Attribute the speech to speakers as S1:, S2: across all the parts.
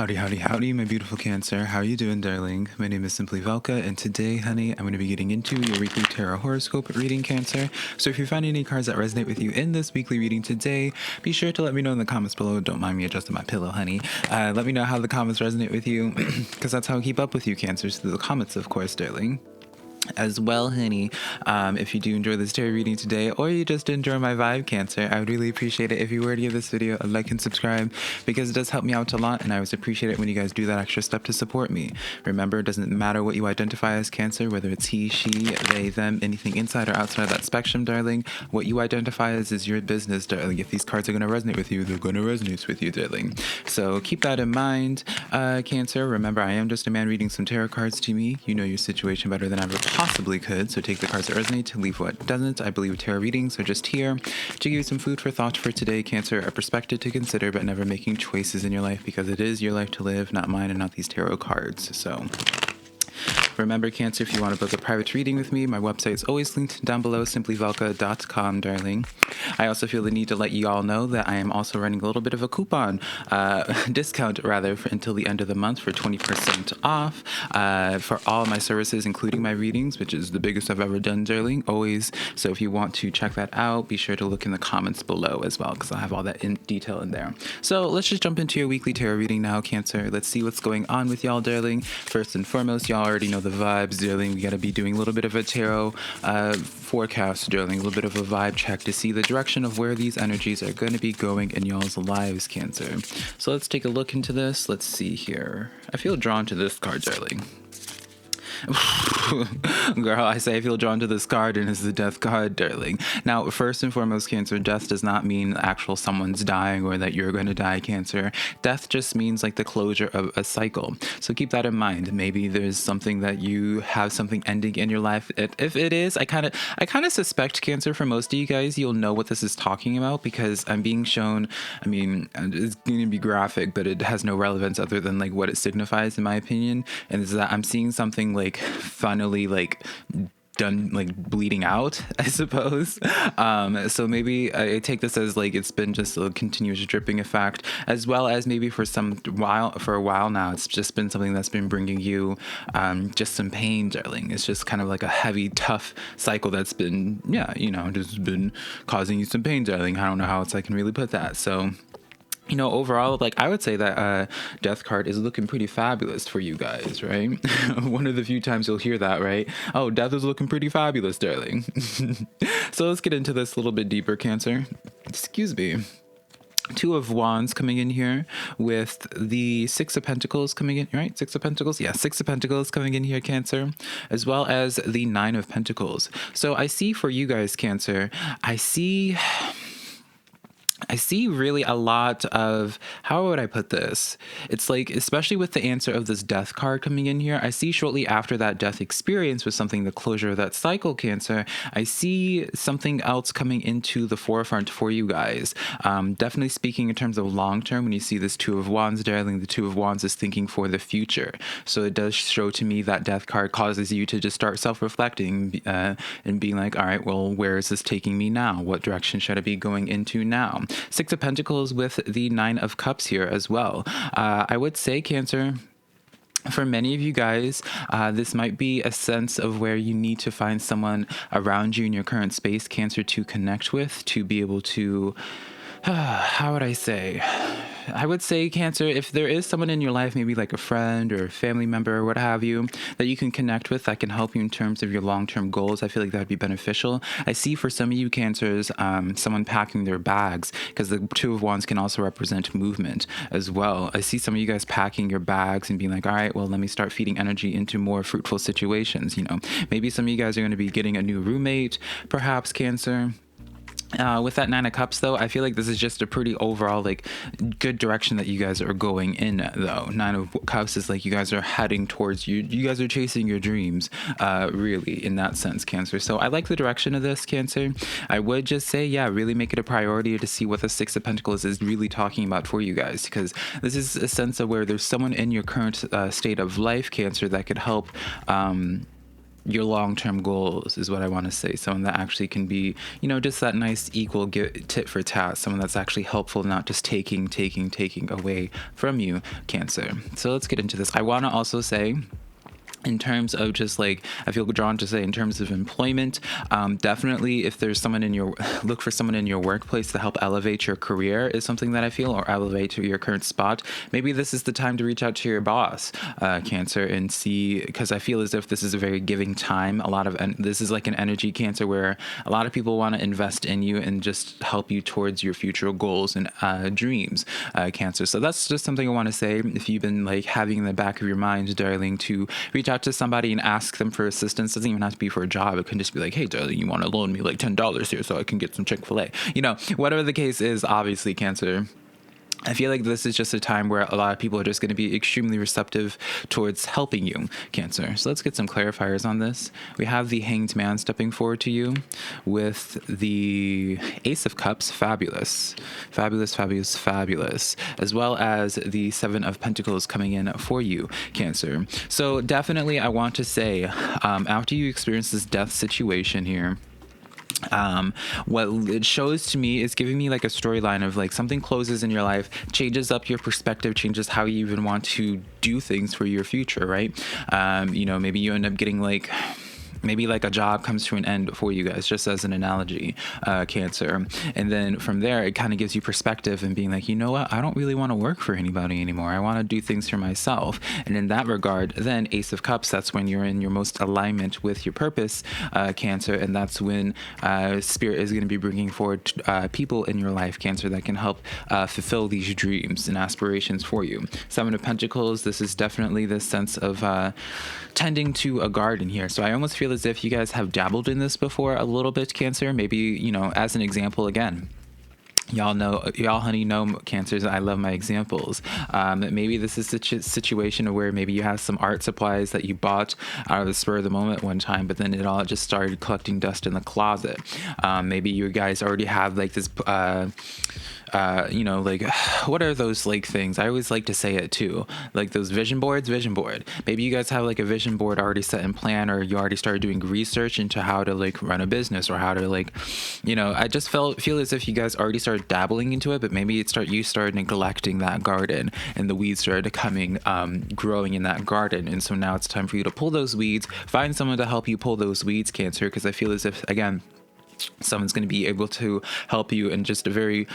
S1: Howdy, howdy, howdy, my beautiful Cancer. How are you doing, darling? My name is SimplyVelca, and today, honey, I'm going to be getting into your weekly tarot horoscope reading, Cancer. So if you find any cards that resonate with you in this weekly reading today, be sure to let me know in the comments below. Don't mind me adjusting my pillow, honey. Let me know how the comments resonate with you, because that's how I keep up with you, Cancers, through the comments, of course, darling. As well, honey, if you do enjoy this tarot reading today, or you just enjoy my vibe, Cancer, I would really appreciate it if you were to give this video a like and subscribe, because it does help me out a lot, and I always appreciate it when you guys do that extra step to support me. Remember, it doesn't matter what you identify as, Cancer, whether it's he, she, they, them, anything inside or outside of that spectrum, darling. What you identify as is your business, darling. If these cards are going to resonate with you, they're going to resonate with you, darling. So keep that in mind, Cancer. Remember, I am just a man reading some tarot cards to me. You know your situation better than ever possibly could, so take the cards that resonate to leave what doesn't. I believe tarot readings are just here to give you some food for thought for today, Cancer, a perspective to consider, but never making choices in your life, because it is your life to live, not mine and not these tarot cards. So remember, Cancer, if you want to book a private reading with me, my website is always linked down below, simplyvelca.com, darling. I also feel the need to let you all know that I am also running a little bit of a coupon, discount rather, until the end of the month for 20% off for all my services, including my readings, which is the biggest I've ever done, darling, always. So if you want to check that out, be sure to look in the comments below as well, because I'll have all that in detail in there. So let's just jump into your weekly tarot reading now, Cancer. Let's see what's going on with y'all, darling. First and foremost, y'all already know the vibes, darling. We got to be doing a little bit of a tarot forecast, darling, a little bit of a vibe check to see the direction of where these energies are going to be going in y'all's lives, Cancer. So let's take a look into this. Let's see here. I feel drawn to this card, darling. Girl, I say I feel drawn to this card, and it's the death card, darling. Now, first and foremost, Cancer, death does not mean actual someone's dying or that you're going to die, Cancer. Death just means like the closure of a cycle. So keep that in mind. Maybe there's something that you have something ending in your life. If it is, I kind of suspect, Cancer, for most of you guys, you'll know what this is talking about, because I'm being shown, I mean, it's going to be graphic, but it has no relevance other than like what it signifies, in my opinion. And is that I'm seeing something like finally like done, like bleeding out, I suppose. So maybe I take this as like it's been just a continuous dripping effect, as well as maybe for a while now, it's just been something that's been bringing you just some pain, darling. It's just kind of like a heavy, tough cycle that's been, just been causing you some pain, darling. I don't know how else I can really put that. So overall, like I would say that death card is looking pretty fabulous for you guys, right? One of the few times you'll hear that, right? Oh, death is looking pretty fabulous, darling. So let's get into this a little bit deeper, Cancer. Excuse me. Two of Wands coming in here with the Six of Pentacles coming in, right? Six of Pentacles? Yeah, Six of Pentacles coming in here, Cancer, as well as the Nine of Pentacles. So I see for you guys, Cancer, I see really a lot of, how would I put this? It's like, especially with the answer of this death card coming in here, I see shortly after that death experience with something, the closure of that cycle, Cancer, I see something else coming into the forefront for you guys. Definitely speaking in terms of long term, when you see this Two of Wands, darling, the Two of Wands is thinking for the future. So it does show to me that death card causes you to just start self-reflecting and being like, all right, well, where is this taking me now? What direction should I be going into now? Six of Pentacles with the Nine of Cups here as well. I would say, Cancer, for many of you guys, this might be a sense of where you need to find someone around you in your current space, Cancer, to connect with, to be able to, how would I say? I would say, Cancer, if there is someone in your life, maybe like a friend or a family member or what have you, that you can connect with, that can help you in terms of your long-term goals, I feel like that would be beneficial. I see for some of you, Cancers, someone packing their bags, because the Two of Wands can also represent movement as well. I see some of you guys packing your bags and being like, all right, well, let me start feeding energy into more fruitful situations. Maybe some of you guys are going to be getting a new roommate, perhaps, Cancer. With that Nine of Cups, though, I feel like this is just a pretty overall, like, good direction that you guys are going in, though. Nine of Cups is like you guys are heading towards you guys are chasing your dreams, really, in that sense, Cancer. So I like the direction of this, Cancer. I would just say, yeah, really make it a priority to see what the Six of Pentacles is really talking about for you guys, because this is a sense of where there's someone in your current state of life, Cancer, that could help your long-term goals is what I want to say. Someone that actually can be, just that nice equal tit for tat. Someone that's actually helpful, not just taking away from you, Cancer. So let's get into this. I want to also say, in terms of just like, I feel drawn to say in terms of employment, definitely if there's someone look for someone in your workplace to help elevate your career is something that I feel, or elevate to your current spot. Maybe this is the time to reach out to your boss, Cancer, and see, because I feel as if this is a very giving time. This is like an energy, Cancer, where a lot of people want to invest in you and just help you towards your future goals and dreams, Cancer. So that's just something I want to say. If you've been like having in the back of your mind, darling, to reach out to somebody and ask them for assistance. Doesn't even have to be for a job. It can just be like, hey, darling, you want to loan me like $10 here so I can get some Chick-fil-A? Whatever the case is, obviously, Cancer, I feel like this is just a time where a lot of people are just going to be extremely receptive towards helping you, Cancer. So let's get some clarifiers on this. We have the Hanged Man stepping forward to you with the Ace of Cups, fabulous, fabulous, fabulous, fabulous, as well as the Seven of Pentacles coming in for you, Cancer. So definitely I want to say, after you experience this death situation here, what it shows to me is giving me like a storyline of like something closes in your life, changes up your perspective, changes how you even want to do things for your future, right? Maybe you end up getting like, maybe like a job comes to an end for you guys, just as an analogy, Cancer. And then from there, it kind of gives you perspective and being like, you know what? I don't really want to work for anybody anymore. I want to do things for myself. And in that regard, then Ace of Cups, that's when you're in your most alignment with your purpose, Cancer. And that's when Spirit is going to be bringing forward people in your life, Cancer, that can help fulfill these dreams and aspirations for you. Seven of Pentacles, this is definitely this sense of tending to a garden here. So I almost feel as if you guys have dabbled in this before a little bit, Cancer. Maybe, as an example, again, y'all honey know, Cancers, I love my examples. Maybe this is a situation where maybe you have some art supplies that you bought out of the spur of the moment one time, but then it all just started collecting dust in the closet. Maybe you guys already have like this like, what are those like things? I always like to say it too, like those vision board. Maybe you guys have like a vision board already set in plan, or you already started doing research into how to like run a business, or how to like, I just feel as if you guys already started dabbling into it, but maybe you started neglecting that garden, and the weeds started growing in that garden. And so now it's time for you to pull those weeds, find someone to help you pull those weeds, Cancer, because I feel as if, again, someone's going to be able to help you in just a very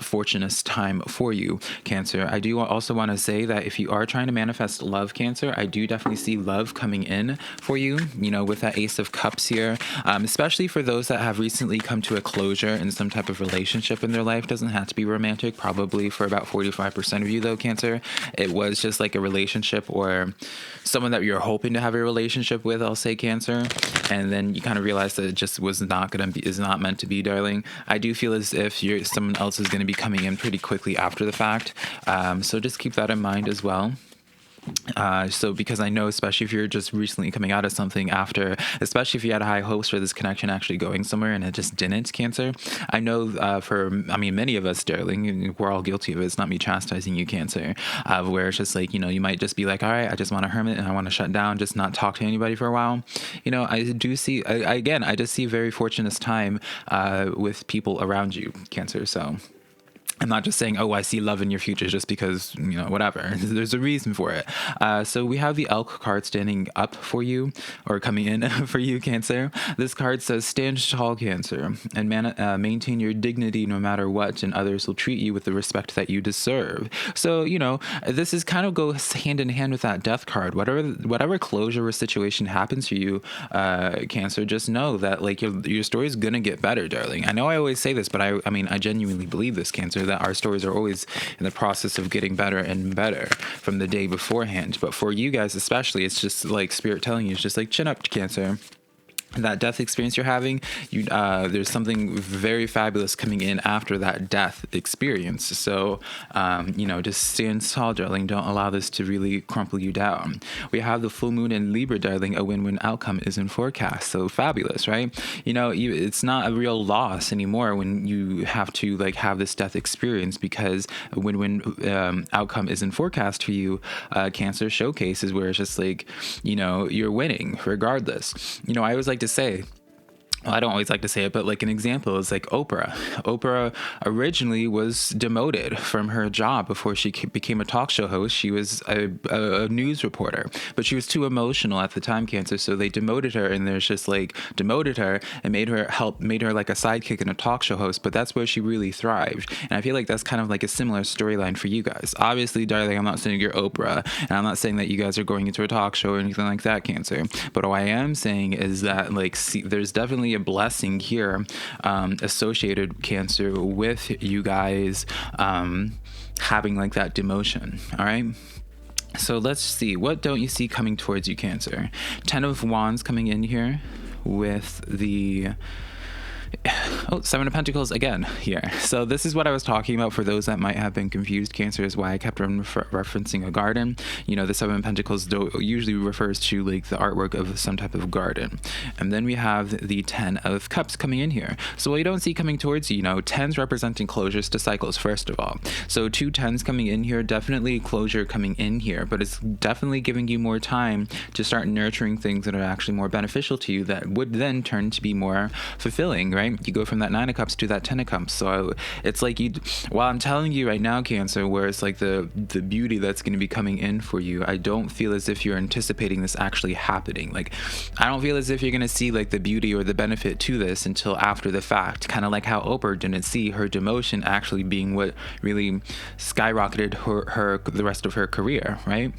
S1: fortunate time for you, Cancer. I do also want to say that if you are trying to manifest love, Cancer, I do definitely see love coming in for you, with that Ace of Cups here, especially for those that have recently come to a closure in some type of relationship in their life. Doesn't have to be romantic. Probably for about 45% of you though, Cancer, it was just like a relationship or someone that you're hoping to have a relationship with, I'll say, Cancer, and then you kind of realize that it just was is not meant to be, darling. I do feel as if someone else is going to be coming in pretty quickly after the fact, so just keep that in mind as well. Because I know, especially if you're just recently coming out of something especially if you had high hopes for this connection actually going somewhere and it just didn't, Cancer. I know many of us, darling, we're all guilty of it. It's not me chastising you, Cancer, where it's just like, you might just be like, all right, I just want to hermit and I want to shut down, just not talk to anybody for a while. I do see, again, I just see a very fortunate time with people around you, Cancer. So I'm not just saying, oh, I see love in your future just because, whatever. There's a reason for it. So we have the Elk card standing up for you, or coming in for you, Cancer. This card says, stand tall, Cancer, and maintain your dignity no matter what, and others will treat you with the respect that you deserve. So, this is kind of goes hand in hand with that Death card. Whatever closure or situation happens for you, Cancer, just know that like your story is going to get better, darling. I know I always say this, but I genuinely believe this, Cancer, that our stories are always in the process of getting better and better from the day beforehand. But for you guys especially, it's just like Spirit telling you, it's just like, chin up, Cancer. that death experience you're having, there's something very fabulous coming in after that death experience. So, just stand tall, darling. Don't allow this to really crumple you down. We have the full moon in Libra, darling. A win-win outcome is in forecast. So fabulous, right? It's not a real loss anymore when you have to have this death experience, because a win-win outcome is in forecast for you. Cancer showcases where it's just you're winning regardless. I always like to say, well, I don't always like to say it, but an example is Oprah. Oprah originally was demoted from her job before she became a talk show host. She was a news reporter, but she was too emotional at the time, Cancer. So they demoted her, and there's just demoted her and made her like a sidekick and a talk show host. But that's where she really thrived. And I feel like that's kind of a similar storyline for you guys. Obviously, darling, I'm not saying you're Oprah, and I'm not saying that you guys are going into a talk show or anything like that, Cancer. But what I am saying is that there's definitely a blessing here associated, Cancer, with you guys having that demotion. All right, so let's see, what don't you see coming towards you, Cancer? 10 of Wands coming in here with the 7 of Pentacles again here. So this is what I was talking about for those that might have been confused, Cancer, is why I kept referencing a garden. The 7 of Pentacles usually refers to the artwork of some type of garden. And then we have the 10 of Cups coming in here. So what you don't see coming towards you, 10s representing closures to cycles, first of all. So 2 10s coming in here, definitely closure coming in here, but it's definitely giving you more time to start nurturing things that are actually more beneficial to you, that would then turn to be more fulfilling, right? You go from that 9 of Cups to that 10 of Cups. So it's while I'm telling you right now, Cancer, where it's the beauty that's going to be coming in for you, I don't feel as if you're anticipating this actually happening. I don't feel as if you're going to see the beauty or the benefit to this until after the fact, kind of like how Oprah didn't see her demotion actually being what really skyrocketed her the rest of her career, right?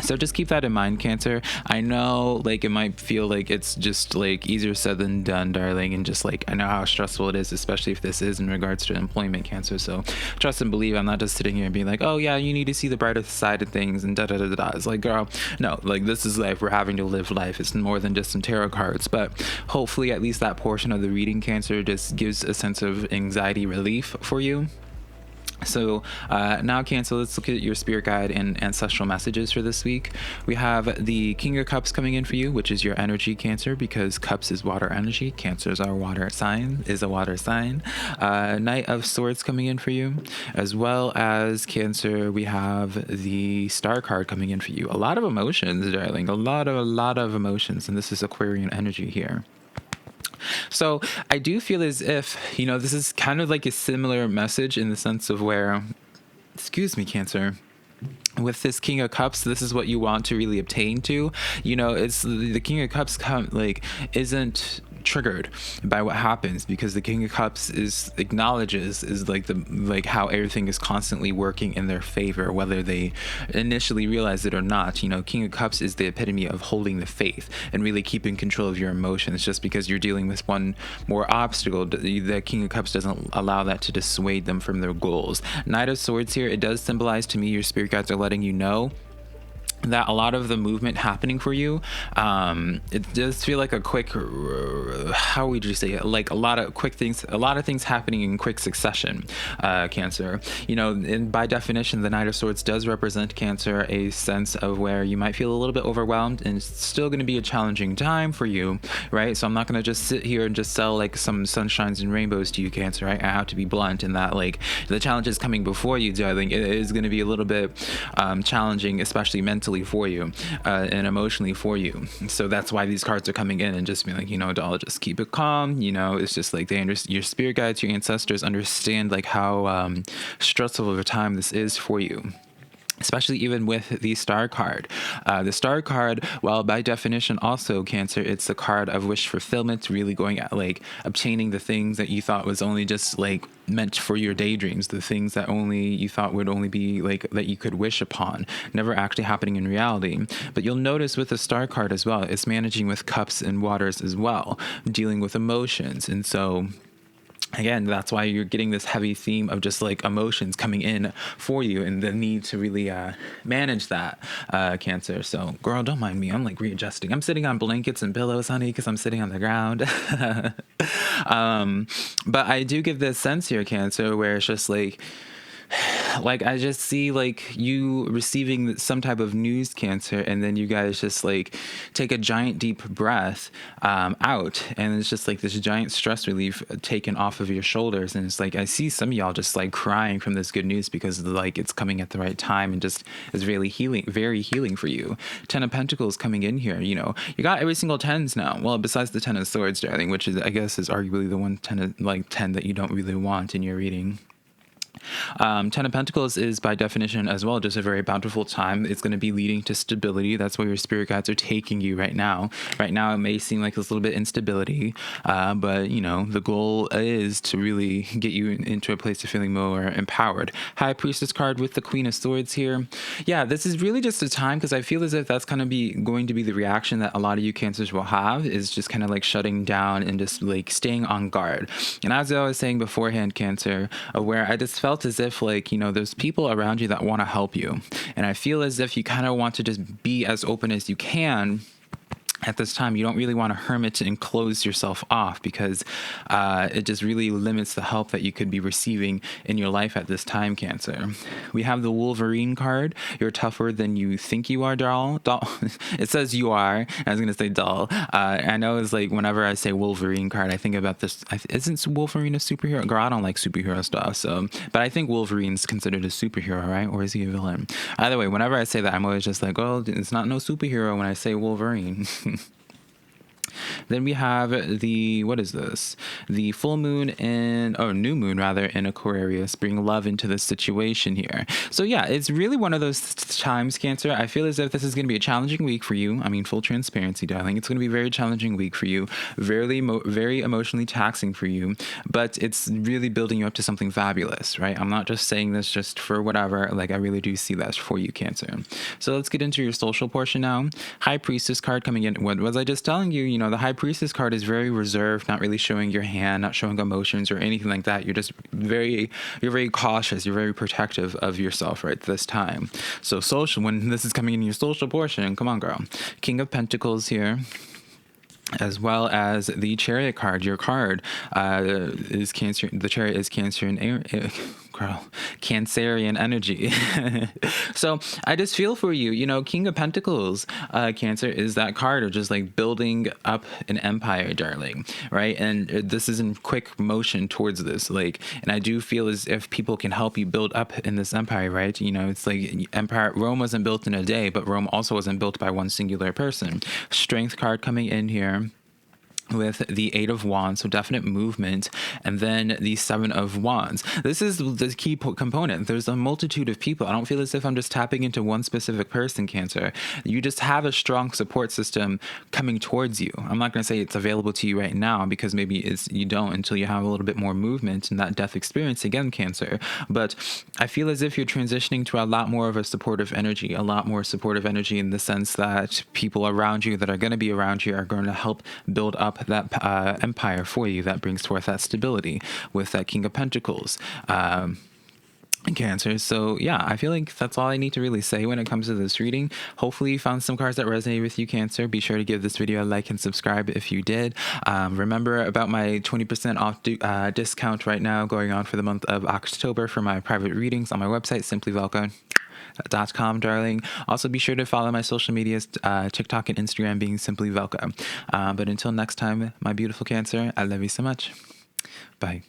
S1: So just keep that in mind, Cancer. I know it might feel it's just easier said than done, darling, and just I know how stressful it is, especially if this is in regards to employment, Cancer. So trust and believe, I'm not just sitting here and being oh yeah, you need to see the brighter side of things and da da da da. It's girl, no, this is life. We're having to live life. It's more than just some tarot cards, but hopefully at least that portion of the reading, Cancer, just gives a sense of anxiety relief for you. So now, Cancer, let's look at your spirit guide and ancestral messages for this week. We have the King of Cups coming in for you, which is your energy, Cancer, because Cups is water energy. Cancer is a water sign. Knight of Swords coming in for you, as well as, Cancer, we have the Star card coming in for you. A lot of emotions, darling. A lot of emotions, and this is Aquarian energy here. So I do feel as if, this is kind of a similar message in the sense of where, excuse me, Cancer, with this King of Cups, this is what you want to really obtain to. It's the King of Cups isn't triggered by what happens, because the King of Cups acknowledges how everything is constantly working in their favor, whether they initially realize it or not. King of Cups is the epitome of holding the faith and really keeping control of your emotions. Just because you're dealing with one more obstacle, the King of Cups doesn't allow that to dissuade them from their goals. Knight of Swords here, it does symbolize to me your spirit guides are letting you know that a lot of the movement happening for you, it does feel like a quick, how would you say it? A lot of things happening in quick succession, Cancer. And by definition, the Knight of Swords does represent, Cancer, a sense of where you might feel a little bit overwhelmed, and it's still going to be a challenging time for you, right? So I'm not going to just sit here and just sell some sunshines and rainbows to you, Cancer, right? I have to be blunt in that, the challenges coming before you, darling, it is going to be a little bit challenging, especially mentally for you and emotionally for you. So that's why these cards are coming in and just being doll, just keep it calm. It's just they understand, your spirit guides, your ancestors understand how stressful of a time this is for you. Especially even with the Star card. The Star card, while by definition also, Cancer, it's the card of wish fulfillment, really going at obtaining the things that you thought was only just meant for your daydreams, the things that only you thought would only be that you could wish upon, never actually happening in reality. But you'll notice with the Star card as well, it's managing with cups and waters as well, dealing with emotions. And so again, that's why you're getting this heavy theme of just like emotions coming in for you and the need to really manage that, Cancer. So, girl, don't mind me. I'm like readjusting. I'm sitting on blankets and pillows, honey, because I'm sitting on the ground. But I do give this sense here, Cancer, where it's just like I just see like you receiving some type of news, Cancer, and then you guys just like take a giant deep breath out, and it's just like this giant stress relief taken off of your shoulders. And it's like I see some of y'all just like crying from this good news because like it's coming at the right time and just is really healing, very healing for you. 10 of Pentacles coming in here, you know, you got every single tens now. Well, besides the 10 of Swords, darling, which is, I guess, is arguably the one 10 that you don't really want in your reading. 10 of Pentacles is by definition as well just a very bountiful time. It's going to be leading to stability. That's where your spirit guides are taking you right now. Right now it may seem like there's a little bit instability, but you know the goal is to really get you into a place of feeling more empowered. High Priestess card with the Queen of Swords here. Yeah, this is really just a time, because I feel as if that's kind of going to be the reaction that a lot of you Cancers will have, is just kind of like shutting down and just like staying on guard. And as I was saying beforehand, Cancer, where I just felt as if like, you know, there's people around you that want to help you, and I feel as if you kind of want to just be as open as you can at this time. You don't really want to hermit and close yourself off, because it just really limits the help that you could be receiving in your life at this time, Cancer. We have the Wolverine card. You're tougher than you think you are, doll. It says you are. I was going to say doll. I know it's like whenever I say Wolverine card, I think about this. Isn't Wolverine a superhero? Girl, I don't like superhero stuff. So, but I think Wolverine's considered a superhero, right? Or is he a villain? Either way, whenever I say that, I'm always just like, oh, it's not no superhero when I say Wolverine. Then we have the, what is this? The full moon new moon rather, in Aquarius, bring love into the situation here. So yeah, it's really one of those times, Cancer. I feel as if this is going to be a challenging week for you. I mean, full transparency, darling. It's going to be a very challenging week for you. Very emotionally taxing for you, but it's really building you up to something fabulous, right? I'm not just saying this just for whatever. Like, I really do see that for you, Cancer. So let's get into your social portion now. High Priestess card coming in. What was I just telling you? You know, the High Priestess card is very reserved, not really showing your hand, not showing emotions or anything like that. You're just very cautious. You're very protective of yourself right this time. So social, when this is coming in your social portion, come on, girl. King of Pentacles here, as well as the Chariot card. Your card is Cancer. The Chariot is Cancer and air. Cancerian energy. So I just feel for you. You know, King of Pentacles, Cancer, is that card of just like building up an empire, darling, right? And this is in quick motion towards this, like, and I do feel as if people can help you build up in this empire, right? You know, it's like empire. Rome wasn't built in a day, but Rome also wasn't built by one singular person. Strength card coming in here with the 8 of Wands, so definite movement, and then the 7 of Wands. This is the key component. There's a multitude of people. I don't feel as if I'm just tapping into one specific person, Cancer. You just have a strong support system coming towards you. I'm not going to say it's available to you right now, because maybe you don't until you have a little bit more movement and that death experience again, Cancer. But I feel as if you're transitioning to a lot more of a supportive energy, in the sense that people around you that are going to be around you are going to help build up that empire for you that brings forth that stability with that King of Pentacles. Cancer. So yeah, I feel like that's all I need to really say when it comes to this reading. Hopefully you found some cards that resonate with you, Cancer. Be sure to give this video a like and subscribe if you did. Remember about my 20% off discount right now going on for the month of October for my private readings on my website, SimplyVelca.com, darling. Also be sure to follow my social medias, TikTok and Instagram being SimplyVelca. But until next time, my beautiful Cancer, I love you so much. Bye.